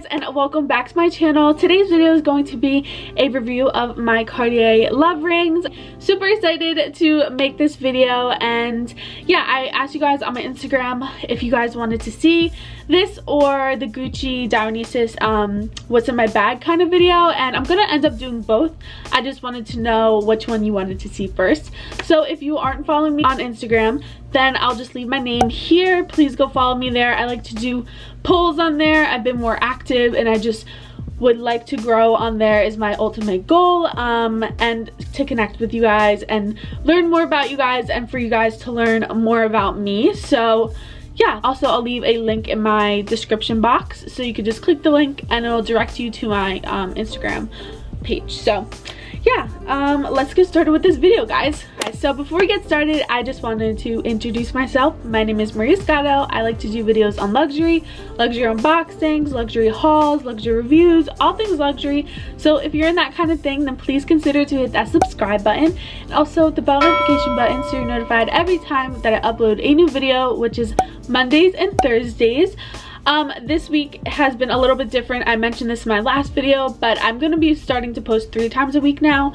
guys, and welcome back to my channel. Today's video is going to be a review of my Cartier love rings. Super excited to make this video, and yeah, I asked you guys on my Instagram if you guys wanted to see this or the Gucci Dionysus what's in my bag kind of video, and I'm gonna end up doing both. I just wanted to know which one you wanted to see first. So if you aren't following me on Instagram, then I'll just leave my name here. Please go follow me there. I like to do polls on there. I've been more active and I just would like to grow on there is my ultimate goal, and to connect with you guys and learn more about you guys and for you guys to learn more about me. So yeah, also I'll leave a link in my description box so you can just click the link and it'll direct you to my Instagram page. So yeah, let's get started with this video, guys. So before we get started, I just wanted to introduce myself. My name is Maria Scotto. I like to do videos on luxury unboxings, luxury hauls, luxury reviews, all things luxury. So if you're in that kind of thing, then please consider to hit that subscribe button and also the bell notification button so you're notified every time that I upload a new video, which is Mondays and Thursdays. This week has been a little bit different. I mentioned this in my last video, but I'm gonna be starting to post 3 times a week now.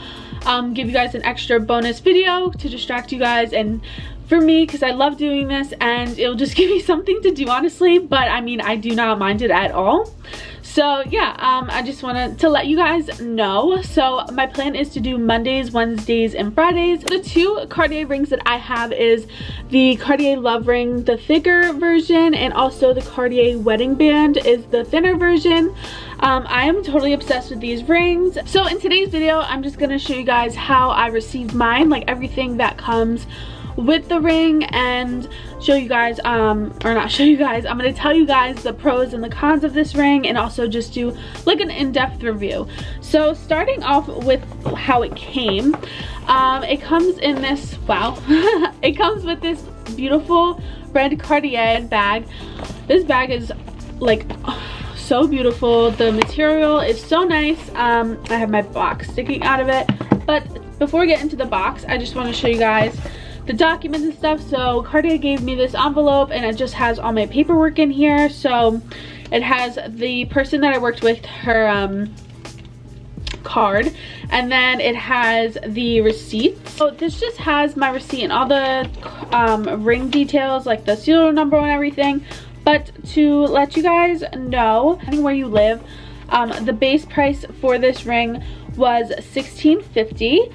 Give you guys an extra bonus video to distract you guys and for me, because I love doing this and it'll just give me something to do, honestly. But I mean, I do not mind it at all. So yeah, I just wanted to let you guys know. So my plan is to do Mondays, Wednesdays, and Fridays. The 2 Cartier rings that I have is the Cartier love ring, the thicker version, and also the Cartier wedding band is the thinner version. I am totally obsessed with these rings. So in today's video, I'm just gonna show you guys how I received mine, like everything that comes with the ring, and show you guys or not show you guys, I'm gonna tell you guys the pros and the cons of this ring and also just do like an in-depth review. So starting off with how it came, it comes in this, wow, it comes with this beautiful red Cartier bag. This bag is like so beautiful. The material is so nice. I have my box sticking out of it, but before we get into the box, I just want to show you guys the documents and stuff. So Cartier gave me this envelope and it just has all my paperwork in here. So it has the person that I worked with, her card, and then it has the receipts. So this just has my receipt and all the ring details, like the serial number and everything. But to let you guys know, depending where you live, the base price for this ring was $16.50.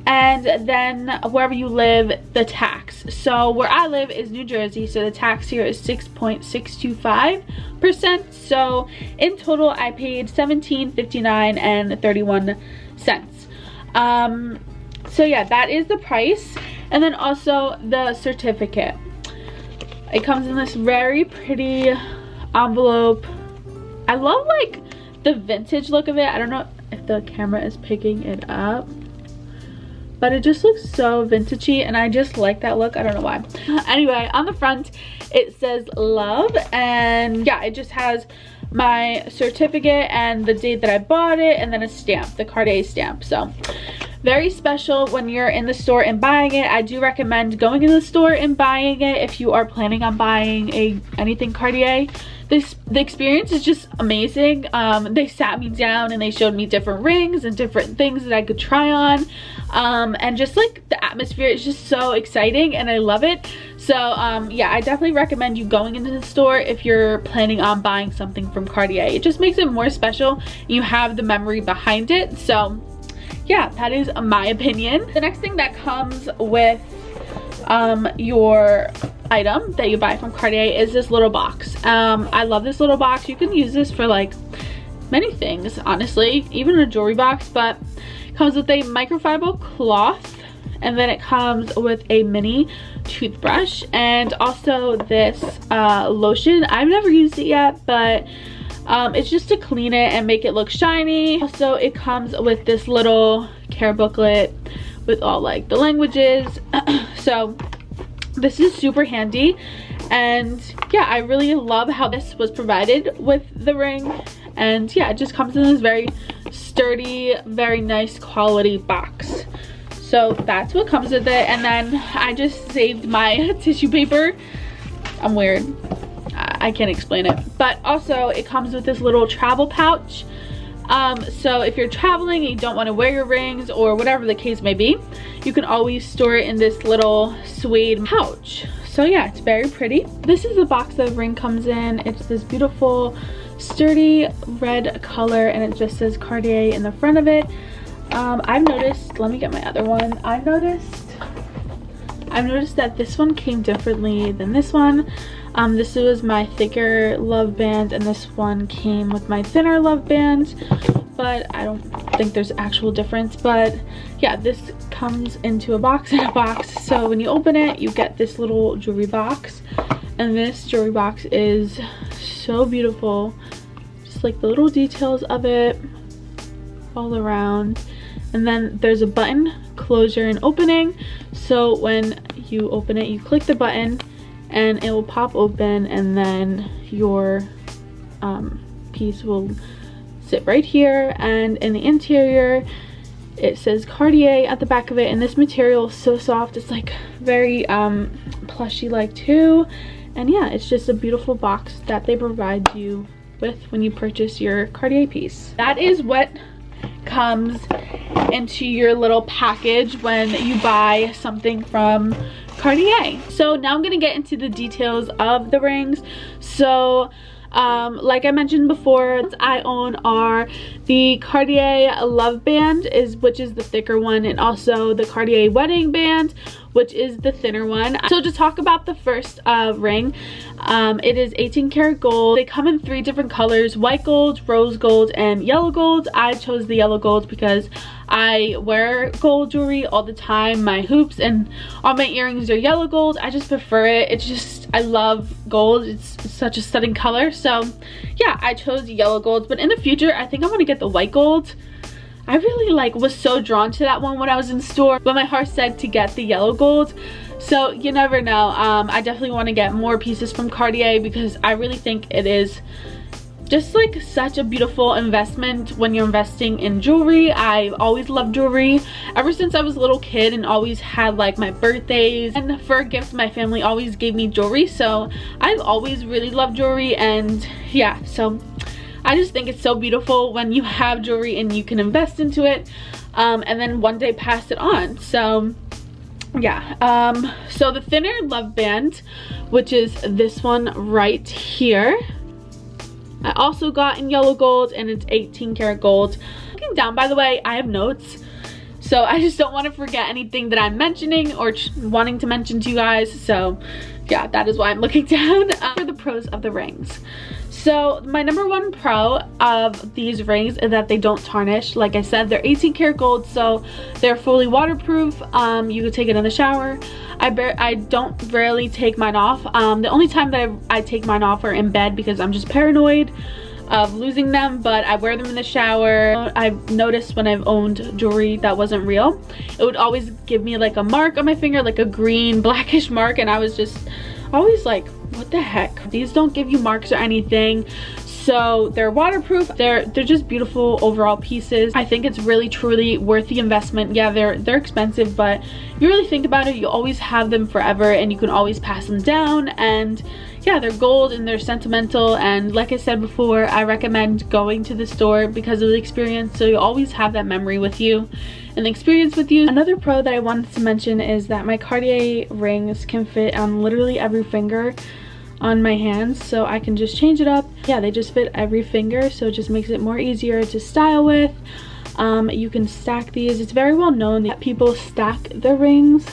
And then wherever you live, the tax. So where I live is New Jersey, so the tax here is 6.625%. So in total I paid $17.59 and 31 cents. So yeah, that is the price. And then also the certificate. It comes in this very pretty envelope. I love like the vintage look of it. I don't know if the camera is picking it up, but it just looks so vintagey and I just like that look. I don't know why. Anyway, on the front it says love, and yeah, it just has my certificate and the date that I bought it, and then a stamp, the Cartier stamp. So very special when you're in the store and buying it. I do recommend going in the store and buying it if you are planning on buying anything Cartier. The experience is just amazing. They sat me down and they showed me different rings and different things that I could try on, and just like the atmosphere is just so exciting and I love it. So yeah, I definitely recommend you going into the store if you're planning on buying something from Cartier. It just makes it more special. You have the memory behind it. So yeah, that is my opinion. The next thing that comes with your item that you buy from Cartier is this little box. I love this little box. You can use this for like many things, honestly, even a jewelry box. But it comes with a microfiber cloth, and then it comes with a mini toothbrush and also this lotion. I've never used it yet, but it's just to clean it and make it look shiny. Also, it comes with this little care booklet with all like the languages. So this is super handy, and yeah, I really love how this was provided with the ring. And yeah, it just comes in this very sturdy, very nice quality box. So that's what comes with it. And then I just saved my tissue paper. I'm weird. I can't explain it. But also it comes with this little travel pouch. So if you're traveling and you don't want to wear your rings or whatever the case may be, you can always store it in this little suede pouch. So yeah, it's very pretty. This is the box that the ring comes in. It's this beautiful sturdy red color, and it just says Cartier in the front of it. I've noticed, let me get my other one. I've noticed that this one came differently than this one. This was my thicker love band, and this one came with my thinner love band, but I don't think there's actual difference. But yeah, this comes into a box in a box. So when you open it, you get this little jewelry box, and this jewelry box is so beautiful. Just like the little details of it all around. And then there's a button, closure and opening. So when you open it, you click the button and it will pop open, and then your piece will sit right here. And in the interior, it says Cartier at the back of it, and this material is so soft. It's like very plushy like too. And yeah, it's just a beautiful box that they provide you with when you purchase your Cartier piece. That is what comes into your little package when you buy something from Cartier. So now I'm gonna get into the details of the rings. So like I mentioned before, I own are the Cartier Love Band, which is the thicker one, and also the Cartier Wedding Band, which is the thinner one. So to talk about the first ring, it is 18 karat gold. They come in 3 different colors: white gold, rose gold, and yellow gold. I chose the yellow gold because I wear gold jewelry all the time. My hoops and all my earrings are yellow gold. I just prefer it. It's just, I love gold. It's such a stunning color. So yeah, I chose yellow gold, but in the future, I think I want to get the white gold. I really was so drawn to that one when I was in store, but my heart said to get the yellow gold. So you never know. I definitely want to get more pieces from Cartier because I really think it is just like such a beautiful investment when you're investing in jewelry. I've always loved jewelry ever since I was a little kid, and always had like my birthdays, and for a gift my family always gave me jewelry. So I've always really loved jewelry, and yeah, so I just think it's so beautiful when you have jewelry and you can invest into it, and then one day pass it on. So yeah, so the thinner love band, which is this one right here, I also got in yellow gold, and it's 18 karat gold. Looking down, by the way, I have notes, so I just don't want to forget anything that I'm mentioning or wanting to mention to you guys. So yeah, that is why I'm looking down. For the pros of the rings. So my number one pro of these rings is that they don't tarnish. Like I said, they're 18 karat gold, so they're fully waterproof. You can take it in the shower. I don't rarely take mine off. The only time that I take mine off are in bed because I'm just paranoid of losing them, but I wear them in the shower. I've noticed when I've owned jewelry that wasn't real, it would always give me like a mark on my finger, like a green blackish mark, and I was just always like, what the heck? These don't give you marks or anything. So they're waterproof. They're just beautiful overall pieces. I think it's really truly worth the investment. Yeah, they're expensive, but you really think about it, you always have them forever, and you can always pass them down. And yeah, they're gold and they're sentimental, and like I said before, I recommend going to the store because of the experience, so you always have that memory with you and the experience with you. Another pro that I wanted to mention is that my Cartier rings can fit on literally every finger on my hands, so I can just change it up. Yeah, they just fit every finger, so it just makes it more easier to style with. You can stack these. It's very well known that people stack their rings,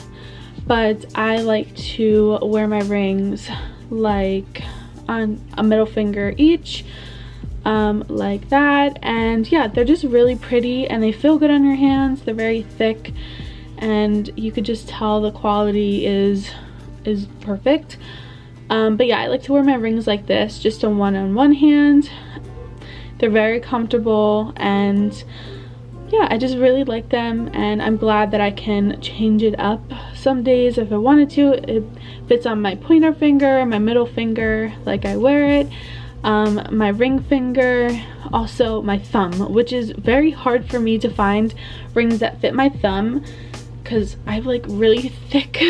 but I like to wear my rings like on a middle finger each, like that. And yeah, they're just really pretty and they feel good on your hands. They're very thick, and you could just tell the quality is perfect. But yeah, I like to wear my rings like this, just on one hand. They're very comfortable, and yeah, I just really like them, and I'm glad that I can change it up some days if I wanted to. It fits on my pointer finger, my middle finger, like I wear it, my ring finger, also my thumb, which is very hard for me to find rings that fit my thumb because I have like really thick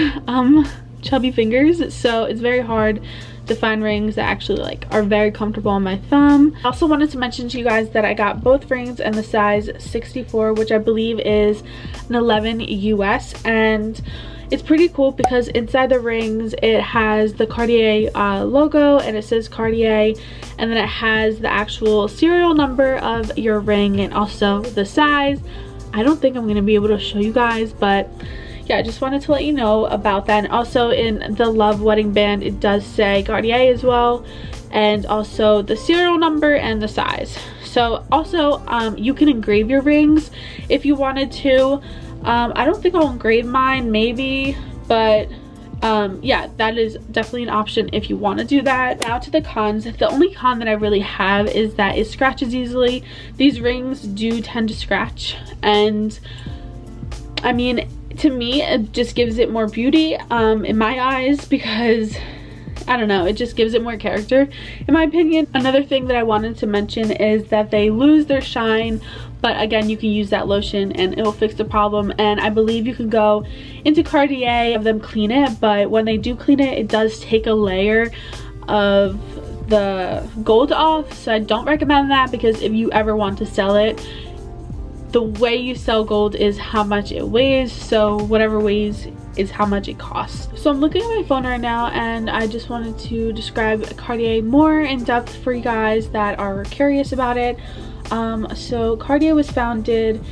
chubby fingers, so it's very hard to find rings that actually like are very comfortable on my thumb. I also wanted to mention to you guys that I got both rings in the size 64, which I believe is an 11 US, and it's pretty cool because inside the rings it has the Cartier logo, and it says Cartier, and then it has the actual serial number of your ring and also the size. I don't think I'm going to be able to show you guys, but yeah, I just wanted to let you know about that. And also in the Love wedding band, it does say Cartier as well, and also the serial number and the size. So also you can engrave your rings if you wanted to. I don't think I'll engrave mine, maybe, but yeah, that is definitely an option if you want to do that. Now to the cons. The only con that I really have is that it scratches easily. These rings do tend to scratch, and I mean, to me it just gives it more beauty in my eyes, because I don't know, it just gives it more character in my opinion. Another thing that I wanted to mention is that they lose their shine, but again, you can use that lotion and it will fix the problem. And I believe you can go into Cartier, have them clean it, but when they do clean it, it does take a layer of the gold off, so I don't recommend that, because if you ever want to sell it, the way you sell gold is how much it weighs, so whatever weighs is how much it costs. So I'm looking at my phone right now, and I just wanted to describe Cartier more in depth for you guys that are curious about it. So Cartier was founded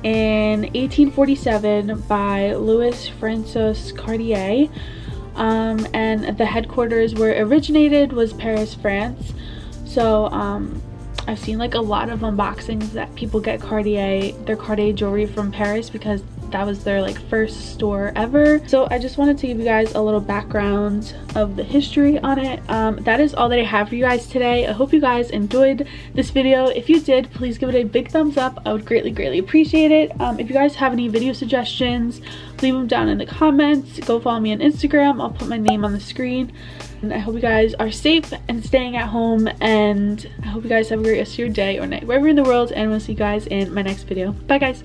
in 1847 by Louis Francois Cartier, and the headquarters where it originated was Paris, France. So I've seen like a lot of unboxings that people get their Cartier jewelry from Paris, because that was their like first store ever. So I just wanted to give you guys a little background of the history on it. That is all that I have for you guys today. I hope you guys enjoyed this video. If you did, please give it a big thumbs up. I would greatly appreciate it. If you guys have any video suggestions, leave them down in the comments. Go follow me on Instagram. I'll put my name on the screen. And I hope you guys are safe and staying at home, and I hope you guys have a great rest of your day or night wherever in the world, and we'll see you guys in my next video. Bye guys.